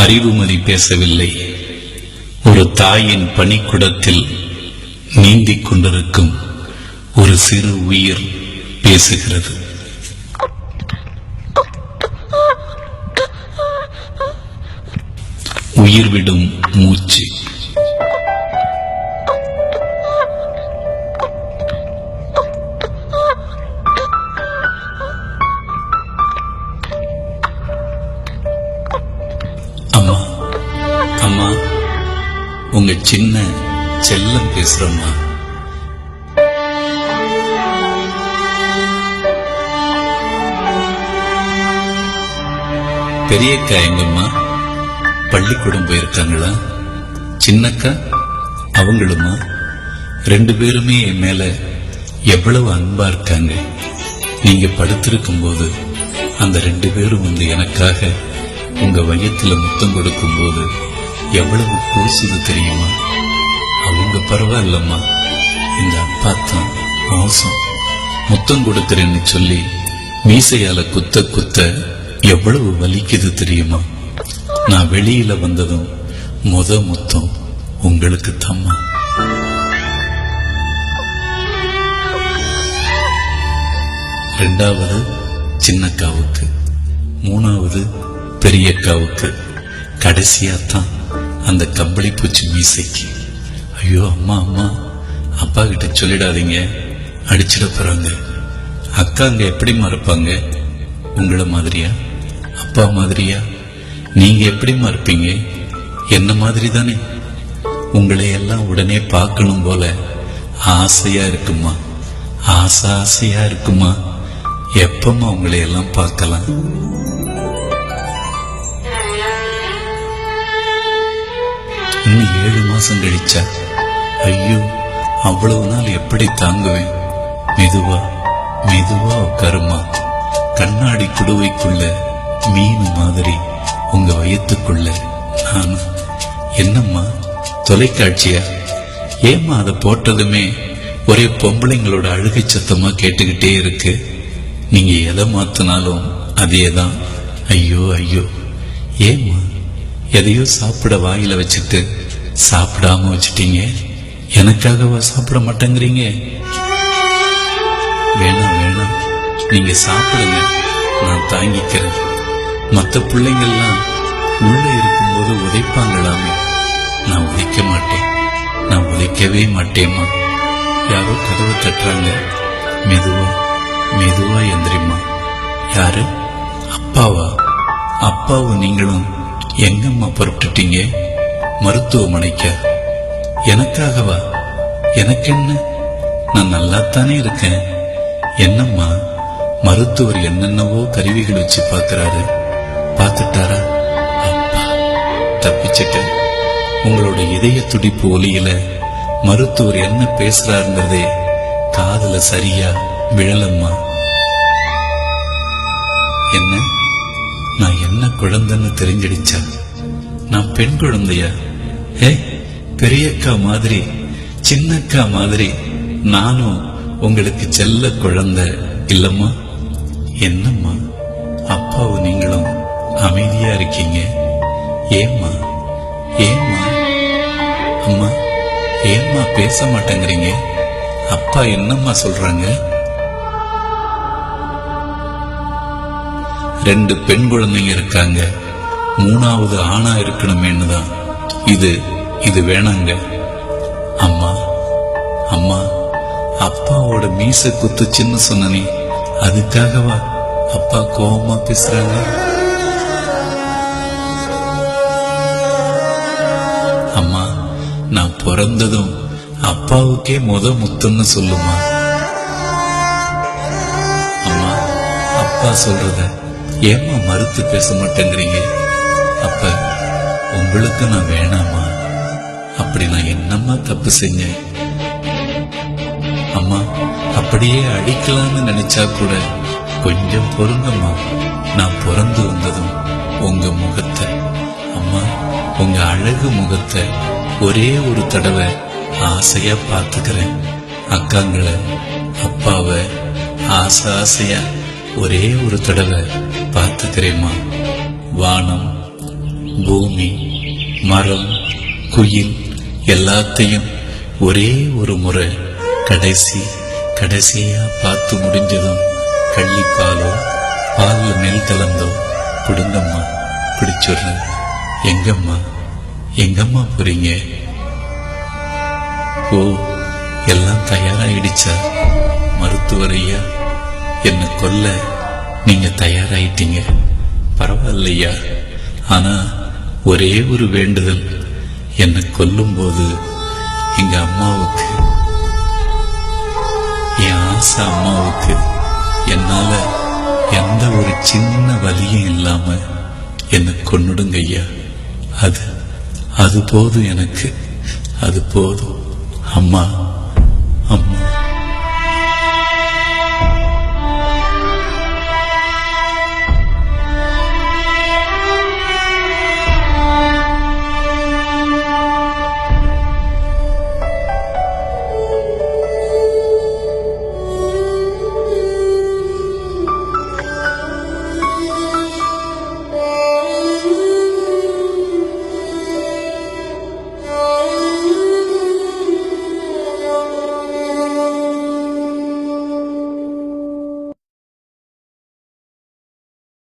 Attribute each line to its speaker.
Speaker 1: அறிவுமதி பேசவில்லை. ஒரு தாயின் பனிக்குடத்தில் நீந்திக் கொண்டிருக்கும் ஒரு சிறு உயிர் பேசுகிறது. உயிர் விடும் மூச்சு. அம்மா, அம்மா, உங்க சின்ன செல்லம் பேசுறம்மா. பெரியக்கா எங்கம்மா? பள்ளிக்கூடம் போயிருக்காங்களா? சின்னக்கா அவங்களுமா? 2 பேருமே என் மேல எவ்வளவு அன்பா இருக்காங்க. நீங்க படுத்திருக்கும் போது அந்த 2 பேரும் வந்து எனக்காக உங்க வயத்துல முத்தம் கொடுக்கும் போது எவ்வளவு கூசுது தெரியுமா? அவங்க பரவாயில்லம்மா, இந்த அப்பா தான் மோசம். முத்தம் கொடுக்கிறேன்னு சொல்லி மீசையால குத்த குத்த எவ்வளவு வலிக்குது தெரியுமா? நான் வெளியில வந்ததும் முத்தம் உங்களுக்கு தம்மா. ரெண்டாவது சின்னக்காவுக்கு, 3வது பெரியக்காவுக்கு, கடைசியாத்தான் அந்த கம்பளி பூச்சி மீசைக்கு. ஐயோ அம்மா, அம்மா, அப்பா கிட்ட சொல்லிடாதீங்க, அடிச்சிட போறாங்க. அக்காங்க எப்படிமா இருப்பாங்க? உங்களை மாதிரியா? அப்பா மாதிரியா? நீங்க எப்படிமா இருப்பீங்க? என்ன மாதிரி தானே. உங்களை எல்லாம் உடனே பார்க்கணும் போல ஆசையா இருக்குமா? ஆசையா இருக்குமா? எப்பமா உங்களை எல்லாம் பார்க்கலாம்? இன்னும் 7 மாசம் கழிச்சா? ஐயோ, அவ்வளவு நாள் எப்படி தாங்குவேன்? மெதுவா மெதுவா உட்காருமா. கண்ணாடி குடுவைக்குள்ள மீன் மாதிரி உங்க வயத்துக்குள்ள நானும். என்னம்மா தொலைக்காட்சியா? ஏம்மா அதை போட்டதுமே ஒரே பொம்பளைங்களோட அழுகை சத்தமா கேட்டுக்கிட்டே இருக்கு. நீங்க எதை மாத்தினாலும் அதேதான். ஐயோ ஐயோ, ஏம்மா எதையோ சாப்பிட வாயில வச்சுட்டு சாப்பிடாம வச்சுட்டீங்க. எனக்காகவா சாப்பிட மாட்டேங்கிறீங்க? வேணாம் வேணாம், நீங்க சாப்பிடுங்க, நான் தாங்கிக்கிறேன். மற்ற பிள்ளைங்கள்லாம் உள்ள இருக்கும்போது உதைப்பாங்களாமே. நான் உதைக்க மாட்டேன், நான் உதைக்கவே மாட்டேம்மா. யாரோ கதவை தட்டுறாங்க. மெதுவா மெதுவா எந்திரிம்மா. யாரு? அப்பாவா? அப்பாவும் நீங்களும் எங்கம்மா புறப்பட்டுட்டீங்க? மருத்துவமனைக்கா? எனக்காகவா? எனக்கு என்ன, நான் நல்லாத்தானே இருக்கேன். என்னம்மா, மருத்துவர் என்னென்னவோ கருவிகள் வச்சு பார்க்கிறாரு. பார்த்துட்டாரா? அப்பா, தப்பிச்சிட்டேன். உங்களோட இதய துடிப்பு ஒலியில மருத்துவர் என்ன பேசுறாருங்கிறதே காதுல சரியா விழலம்மா. என்ன, நான் என்ன குழந்தைன்னு தெரிஞ்சிடுச்சா? நான் பெண் குழந்தையா? பெரியக்கா மாதிரி சின்னக்கா மாதிரி நானும் உங்களுக்கு செல்ல குழந்தை இல்லம்மா? என்னம்மா, அப்பாவும் நீங்களும் அமைதியா இருக்கீங்க? ஏம்மா ஏம்மா? அம்மா, ஏம்மா பேச மாட்டேங்கிறீங்க? அப்பா என்னம்மா சொல்றாங்க? 2 பெண் குழந்தைங்க இருக்காங்க, 3வது ஆணா இருக்கணுமேன்னு தான். இது வேணாங்க. அம்மா, அம்மா, அப்பாவோட மீச குத்துச்சுன்னு சொன்னனே, அதுக்காகவா அப்பா கோபமா பேசுறாங்க? அம்மா, நான் பிறந்ததும் அப்பாவுக்கே முத்தம்னு சொல்லுமா. அம்மா, அப்பா சொல்றத ஏம்மா மறுத்து பேச மாட்டேங்கிறீங்க? அப்ப உங்களுக்கு நான் வேணாமா? அப்படி நான் என்னம்மா தப்பு செஞ்சேன்? அம்மா, அப்படியே அடிக்கலாம்னு நினைச்சா கூட கொஞ்சம் பொறுங்கம்மா. நான் பிறந்து வந்ததும் உங்க முகத்தை, அம்மா உங்க அழகு முகத்தை ஒரே ஒரு தடவை ஆசையா பார்த்துக்கிறேன். அக்காங்களை, அப்பாவை ஆசையா ஒரே ஒரு தடவை பார்த்துக்கிறேம்மா. வானம் பூமி, மரம், குயில் எல்லாத்தையும் ஒரே ஒரு முறை கடைசியா பார்த்து முடிஞ்சதும் கள்ளிப்பாலோ பால்ல நெல் கலந்தோ கொடுங்கம்மா, பிடிச்சுடுறேன். எங்கம்மா போறீங்க? ஓ, எல்லாம் தயாராயிடுச்சா? மருத்துவர் ஐயா, என்னை கொல்ல நீங்க தயாராயிட்டீங்க. பரவாயில்லையா, ஆனா ஒரே ஒரு வேண்டுதல். என்னை கொல்லும் போது எங்க அம்மாவுக்கு, என் ஆசை அம்மாவுக்கு என்னால எந்த ஒரு சின்ன வலியும் இல்லாம என்னை கொன்னுடுங்க ஐயா. அது போதும் எனக்கு, அது போதும். அம்மா